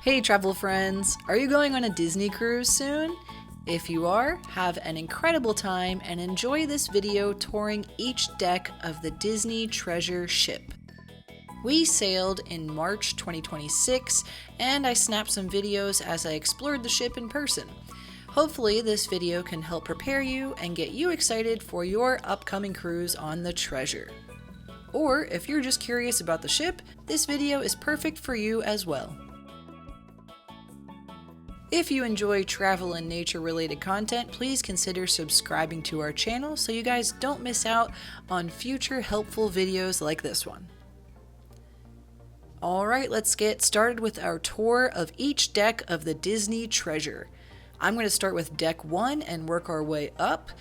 Hey travel friends, are you going on a Disney cruise soon? If you are, have an incredible time and enjoy this video touring each deck of the Disney Treasure ship. We sailed in March 2026 and I snapped some videos as I explored the ship in person. Hopefully this video can help prepare you and get you excited for your upcoming cruise on the Treasure. Or if you're just curious about the ship, this video is perfect for you as well. If you enjoy travel and nature related content, please consider subscribing to our channel so you guys don't miss out on future helpful videos like this one. Alright, let's get started with our tour of each deck of the Disney Treasure. I'm going to start with deck 1 and work our way up.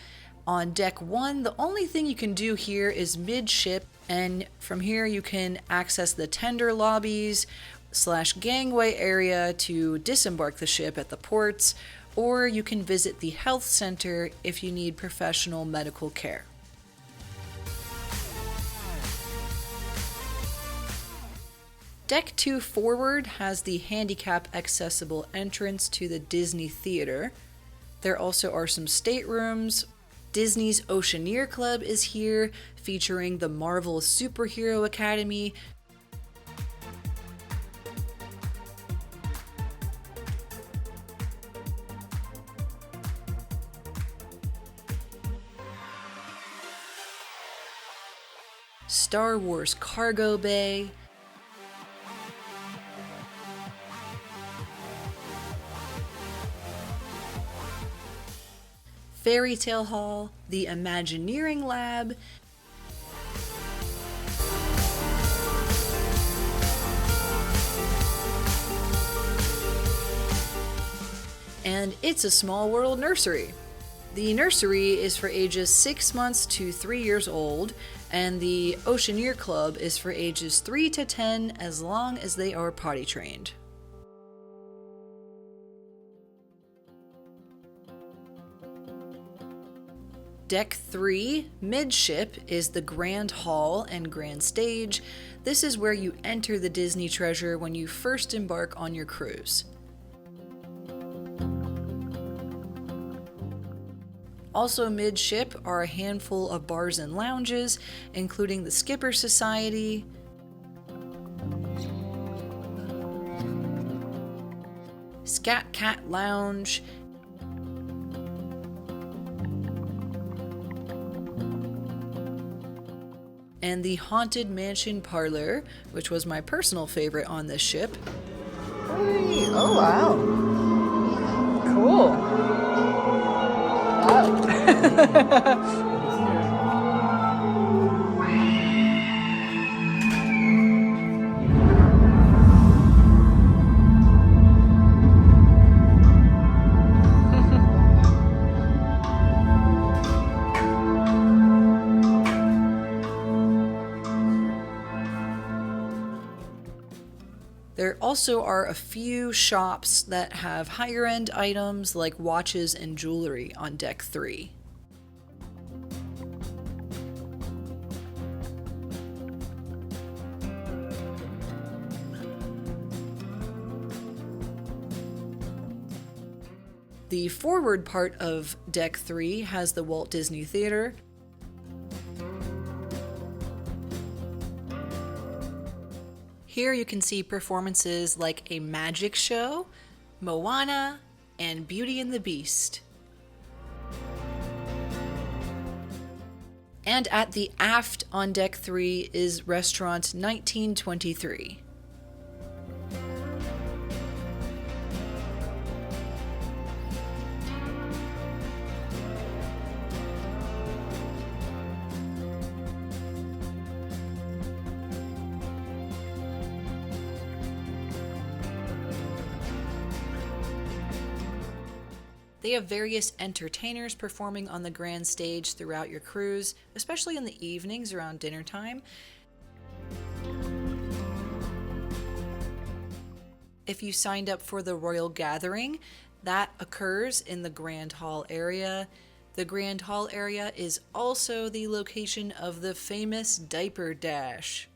On deck 1, the only thing you can do here is midship, and from here you can access the tender lobbies / gangway area to disembark the ship at the ports, or you can visit the health center if you need professional medical care. Deck 2 forward has the handicap accessible entrance to the Disney Theater. There also are some staterooms. Disney's Oceaneer Club is here, featuring the Marvel Superhero Academy. Star Wars Cargo Bay. Fairy Tale Hall, the Imagineering Lab, and It's a Small World Nursery. The nursery is for ages 6 months to 3 years old, and the Oceaneer Club is for ages 3 to 10 as long as they are potty trained. Deck 3, midship, is the Grand Hall and Grand Stage. This is where you enter the Disney Treasure when you first embark on your cruise. Also midship are a handful of bars and lounges, including the Skipper Society, Scat Cat Lounge, and the Haunted Mansion Parlor, which was my personal favorite on this ship. Hey, oh wow. Cool. Wow. There also are a few shops that have higher end items like watches and jewelry on deck 3. The forward part of deck 3 has the Walt Disney Theater. Here you can see performances like a magic show, Moana, and Beauty and the Beast. And at the aft on deck 3 is Restaurant 1923. They have various entertainers performing on the grand stage throughout your cruise, especially in the evenings around dinner time. If you signed up for the Royal Gathering, that occurs in the Grand Hall area. The Grand Hall area is also the location of the famous Diaper Dash.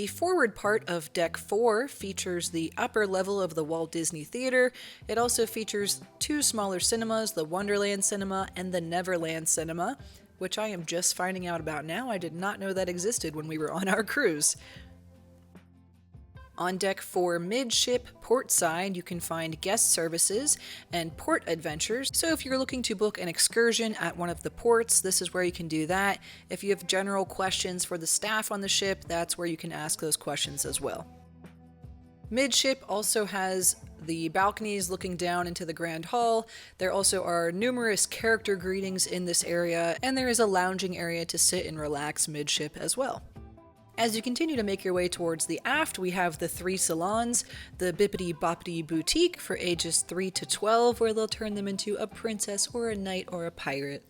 The forward part of Deck 4 features the upper level of the Walt Disney Theater. It also features two smaller cinemas, the Wonderland Cinema and the Neverland Cinema, which I am just finding out about now. I did not know that existed when we were on our cruise. On Deck 4 midship, port side, you can find guest services and port adventures. So if you're looking to book an excursion at one of the ports, this is where you can do that. If you have general questions for the staff on the ship, that's where you can ask those questions as well. Midship also has the balconies looking down into the Grand Hall. There also are numerous character greetings in this area, and there is a lounging area to sit and relax midship as well. As you continue to make your way towards the aft, we have the 3 salons, the Bippity Boppity Boutique for ages 3 to 12, where they'll turn them into a princess or a knight or a pirate.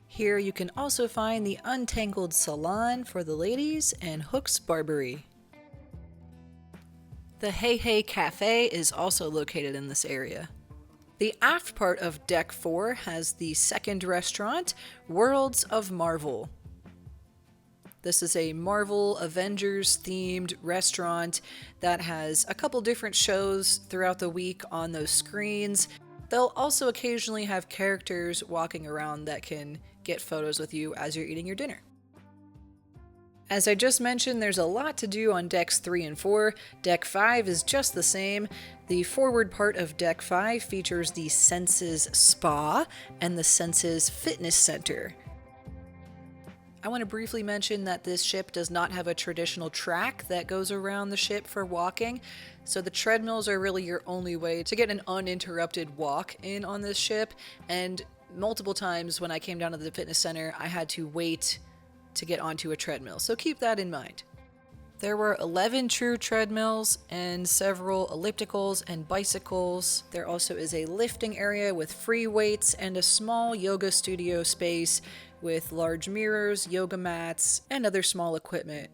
Here you can also find the Untangled Salon for the ladies and Hook's Barbery. The Hey Hey Cafe is also located in this area. The aft part of Deck 4 has the second restaurant, Worlds of Marvel. This is a Marvel Avengers themed restaurant that has a couple different shows throughout the week on those screens. They'll also occasionally have characters walking around that can get photos with you as you're eating your dinner. As I just mentioned, there's a lot to do on Decks 3 and 4. Deck 5 is just the same. The forward part of Deck 5 features the Senses Spa and the Senses Fitness Center. I want to briefly mention that this ship does not have a traditional track that goes around the ship for walking, so the treadmills are really your only way to get an uninterrupted walk in on this ship, and multiple times when I came down to the fitness center, I had to wait to get onto a treadmill, so keep that in mind. There were 11 true treadmills and several ellipticals and bicycles. There also is a lifting area with free weights and a small yoga studio space with large mirrors, yoga mats, and other small equipment.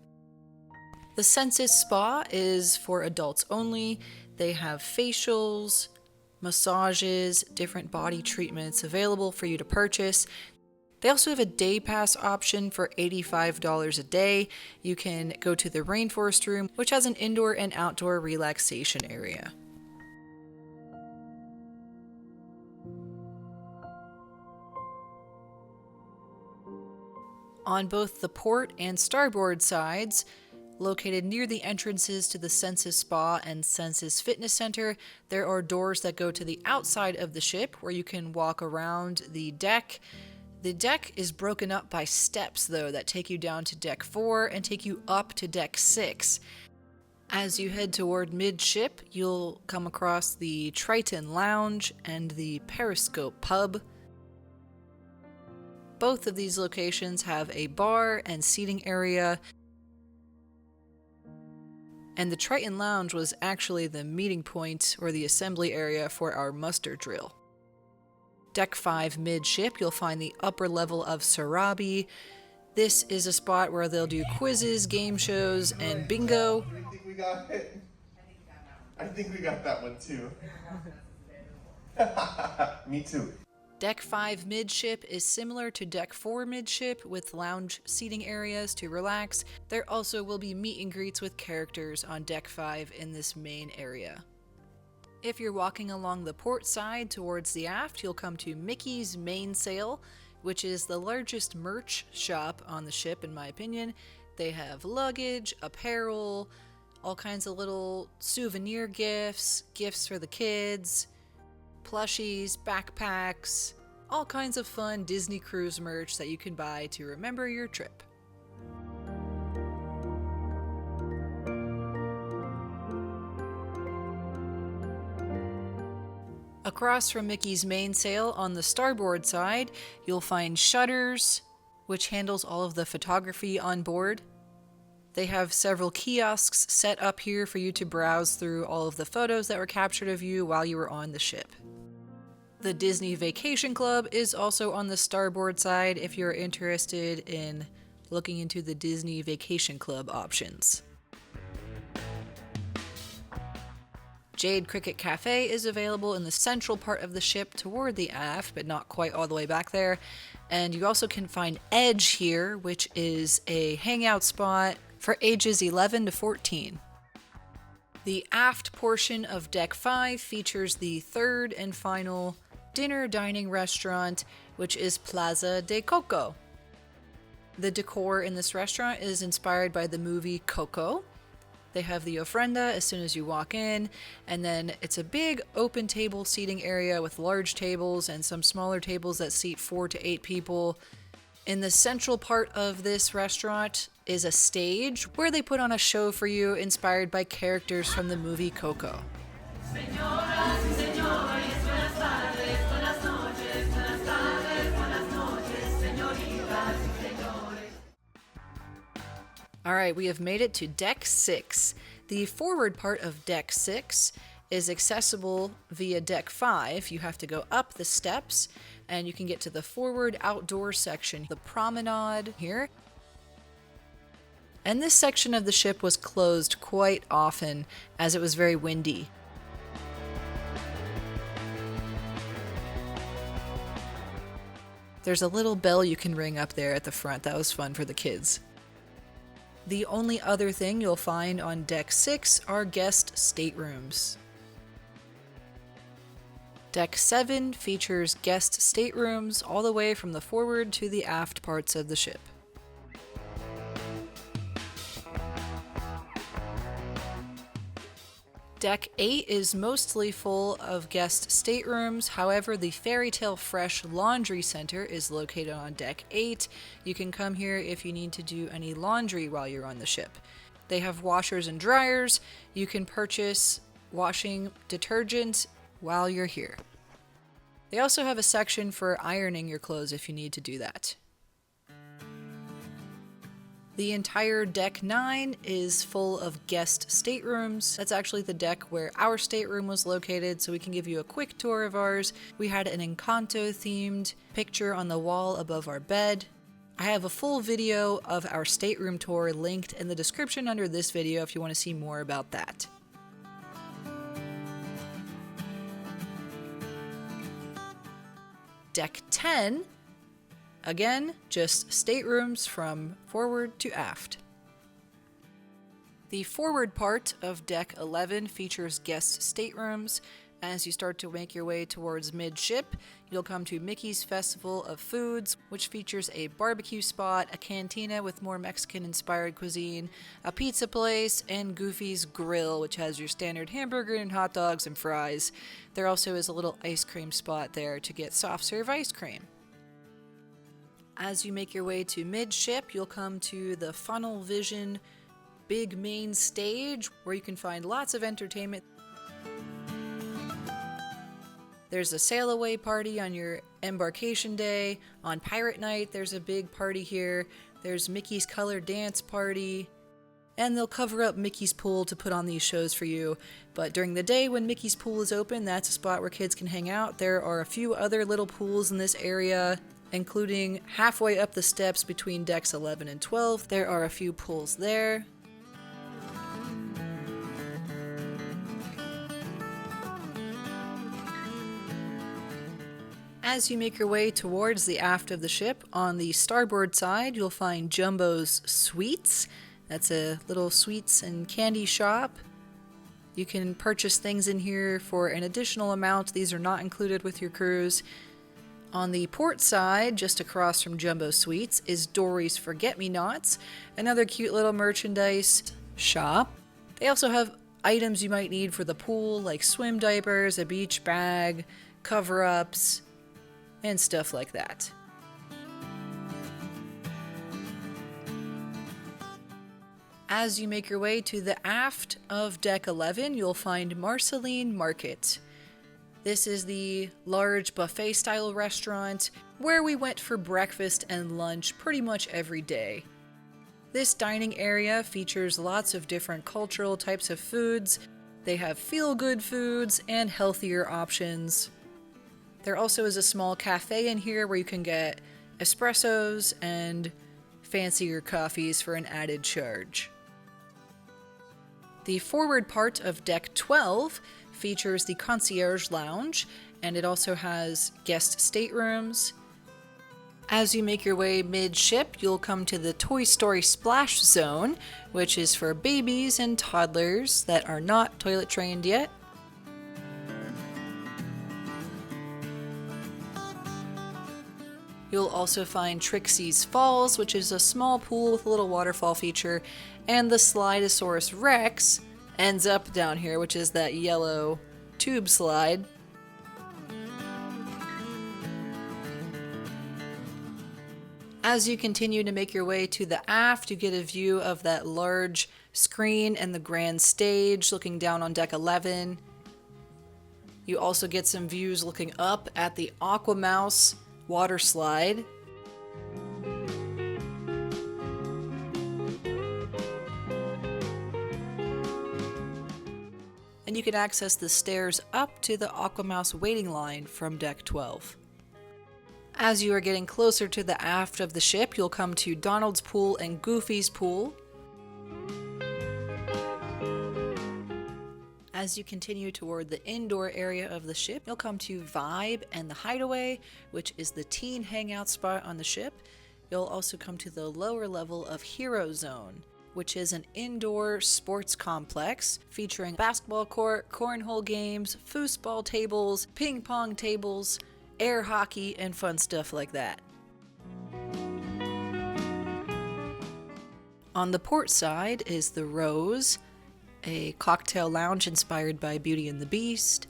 The Senses Spa is for adults only. They have facials, massages, different body treatments available for you to purchase. They also have a day pass option for $85 a day. You can go to the Rainforest Room, which has an indoor and outdoor relaxation area. On both the port and starboard sides, located near the entrances to the Senses Spa and Senses Fitness Center, there are doors that go to the outside of the ship where you can walk around the deck. The deck is broken up by steps, though, that take you down to Deck 4 and take you up to Deck 6. As you head toward midship, you'll come across the Triton Lounge and the Periscope Pub. Both of these locations have a bar and seating area, and the Triton Lounge was actually the meeting point or the assembly area for our muster drill. Deck 5 midship, you'll find the upper level of Sarabi. This is a spot where they'll do quizzes, game shows, and bingo. I think we got it. I think we got that one too. Me too. Deck 5 midship is similar to Deck 4 midship with lounge seating areas to relax. There also will be meet and greets with characters on Deck 5 in this main area. If you're walking along the port side towards the aft, you'll come to Mickey's Mainsail, which is the largest merch shop on the ship in my opinion. They have luggage, apparel, all kinds of little souvenir gifts, gifts for the kids, plushies, backpacks, all kinds of fun Disney cruise merch that you can buy to remember your trip. Across from Mickey's Mainsail on the starboard side, you'll find Shutters, which handles all of the photography on board. They have several kiosks set up here for you to browse through all of the photos that were captured of you while you were on the ship. The Disney Vacation Club is also on the starboard side if you're interested in looking into the Disney Vacation Club options. Jade Cricket Cafe is available in the central part of the ship toward the aft, but not quite all the way back there. And you also can find Edge here, which is a hangout spot for ages 11 to 14. The aft portion of Deck 5 features the third and final dinner dining restaurant, which is Plaza de Coco. The decor in this restaurant is inspired by the movie Coco. They have the ofrenda as soon as you walk in, and then it's a big open table seating area with large tables and some smaller tables that seat 4 to 8 people. In the central part of this restaurant is a stage where they put on a show for you inspired by characters from the movie Coco. Alright, we have made it to Deck 6. The forward part of Deck 6 is accessible via Deck 5. You have to go up the steps and you can get to the forward outdoor section, the promenade here. And this section of the ship was closed quite often as it was very windy. There's a little bell you can ring up there at the front. That was fun for the kids. The only other thing you'll find on Deck 6 are guest staterooms. Deck 7 features guest staterooms all the way from the forward to the aft parts of the ship. Deck 8 is mostly full of guest staterooms, however the Fairy Tale Fresh Laundry Center is located on Deck 8. You can come here if you need to do any laundry while you're on the ship. They have washers and dryers. You can purchase washing detergent while you're here. They also have a section for ironing your clothes if you need to do that. The entire Deck 9 is full of guest staterooms. That's actually the deck where our stateroom was located, so we can give you a quick tour of ours. We had an Encanto-themed picture on the wall above our bed. I have a full video of our stateroom tour linked in the description under this video if you want to see more about that. Deck 10, again, just staterooms from forward to aft. The forward part of Deck 11 features guest staterooms. As you start to make your way towards midship, you'll come to Mickey's Festival of Foods, which features a barbecue spot, a cantina with more Mexican-inspired cuisine, a pizza place, and Goofy's Grill, which has your standard hamburger and hot dogs and fries. There also is a little ice cream spot there to get soft-serve ice cream. As you make your way to midship, you'll come to the Funnel Vision big main stage, where you can find lots of entertainment. There's a sail away party on your embarkation day. On Pirate Night, there's a big party here. There's Mickey's Color Dance Party. And they'll cover up Mickey's Pool to put on these shows for you. But during the day when Mickey's Pool is open, that's a spot where kids can hang out. There are a few other little pools in this area, including halfway up the steps between decks 11 and 12. There are a few pools there. As you make your way towards the aft of the ship, on the starboard side, you'll find Jumbo's Sweets. That's a little sweets and candy shop. You can purchase things in here for an additional amount. These are not included with your cruise. On the port side, just across from Jumbo Sweets, is Dory's Forget-Me-Nots, another cute little merchandise shop. They also have items you might need for the pool, like swim diapers, a beach bag, cover-ups, and stuff like that. As you make your way to the aft of Deck 11, you'll find Marceline Market. This is the large buffet-style restaurant where we went for breakfast and lunch pretty much every day. This dining area features lots of different cultural types of foods. They have feel-good foods and healthier options. There also is a small cafe in here where you can get espressos and fancier coffees for an added charge. The forward part of Deck 12 features the concierge lounge, and it also has guest staterooms. As you make your way mid-ship, you'll come to the Toy Story Splash Zone, which is for babies and toddlers that are not toilet trained yet. You'll also find Trixie's Falls, which is a small pool with a little waterfall feature, and the Slidosaurus Rex ends up down here, which is that yellow tube slide. As you continue to make your way to the aft, you get a view of that large screen and the grand stage looking down on deck 11. You also get some views looking up at the Aquamouse water slide. And you can access the stairs up to the Aquamouse waiting line from deck 12. As you are getting closer to the aft of the ship, you'll come to Donald's Pool and Goofy's Pool. As you continue toward the indoor area of the ship, you'll come to Vibe and the Hideaway, which is the teen hangout spot on the ship. You'll also come to the lower level of Hero Zone, which is an indoor sports complex featuring basketball court, cornhole games, foosball tables, ping pong tables, air hockey, and fun stuff like that. On the port side is the Rose, a cocktail lounge inspired by Beauty and the Beast.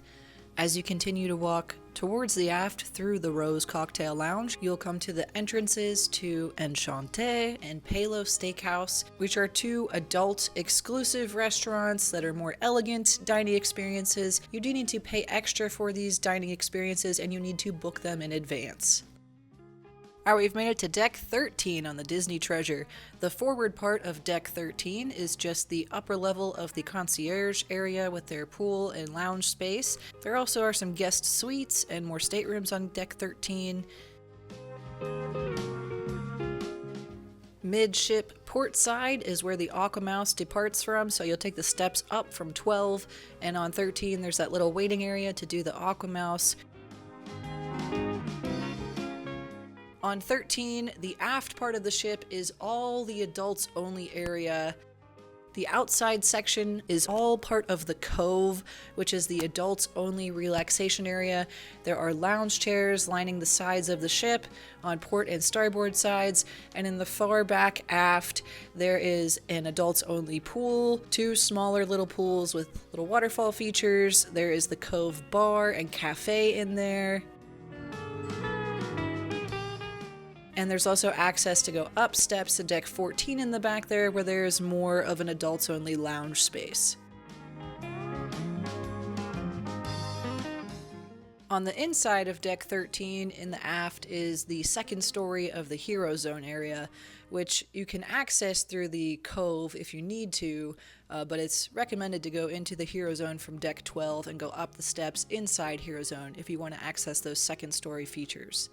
As you continue to walk towards the aft through the Rose Cocktail Lounge, you'll come to the entrances to Enchanté and Palo Steakhouse, which are two adult exclusive restaurants that are more elegant dining experiences. You do need to pay extra for these dining experiences, and you need to book them in advance. Alright, we've made it to deck 13 on the Disney Treasure. The forward part of deck 13 is just the upper level of the concierge area with their pool and lounge space. There also are some guest suites and more staterooms on deck 13. Midship port side is where the Aquamouse departs from, so you'll take the steps up from 12, and on 13 there's that little waiting area to do the Aquamouse. On 13, the aft part of the ship is all the adults only area. The outside section is all part of the Cove, which is the adults only relaxation area. There are lounge chairs lining the sides of the ship on port and starboard sides, and in the far back aft there is an adults only pool, two smaller little pools with little waterfall features. There is the Cove bar and cafe in there. And there's also access to go up steps to deck 14 in the back there, where there's more of an adults-only lounge space. On the inside of deck 13 in the aft is the second story of the Hero Zone area, which you can access through the Cove if you need to, but it's recommended to go into the Hero Zone from deck 12 and go up the steps inside Hero Zone if you want to access those second story features.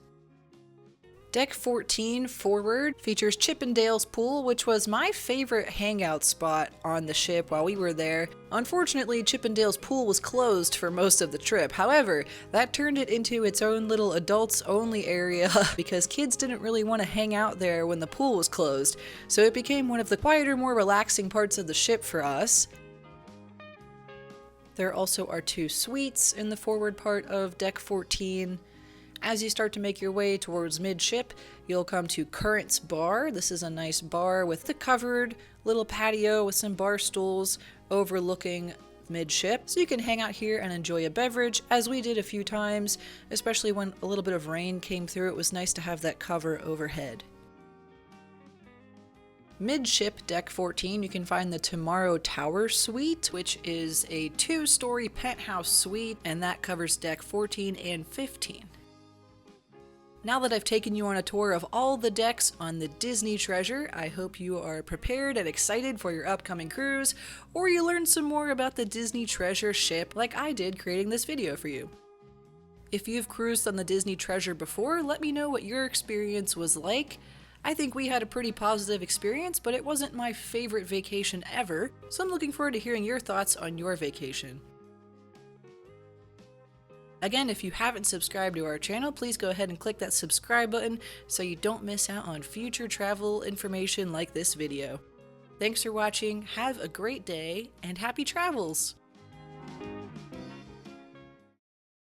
Deck 14 forward features Chip 'n Dale's Pool, which was my favorite hangout spot on the ship while we were there. Unfortunately, Chip 'n Dale's Pool was closed for most of the trip. However, that turned it into its own little adults-only area because kids didn't really want to hang out there when the pool was closed, so it became one of the quieter, more relaxing parts of the ship for us. There also are two suites in the forward part of Deck 14. As you start to make your way towards midship, you'll come to Currents Bar. This is a nice bar with the covered little patio with some bar stools overlooking midship. So you can hang out here and enjoy a beverage, as we did a few times, especially when a little bit of rain came through. It was nice to have that cover overhead. Midship Deck 14, you can find the Tomorrow Tower Suite, which is a 2-story penthouse suite, and that covers Deck 14 and 15. Now that I've taken you on a tour of all the decks on the Disney Treasure, I hope you are prepared and excited for your upcoming cruise, or you learned some more about the Disney Treasure ship like I did creating this video for you. If you've cruised on the Disney Treasure before, let me know what your experience was like. I think we had a pretty positive experience, but it wasn't my favorite vacation ever, so I'm looking forward to hearing your thoughts on your vacation. Again, if you haven't subscribed to our channel, please go ahead and click that subscribe button so you don't miss out on future travel information like this video. Thanks for watching, have a great day, and happy travels!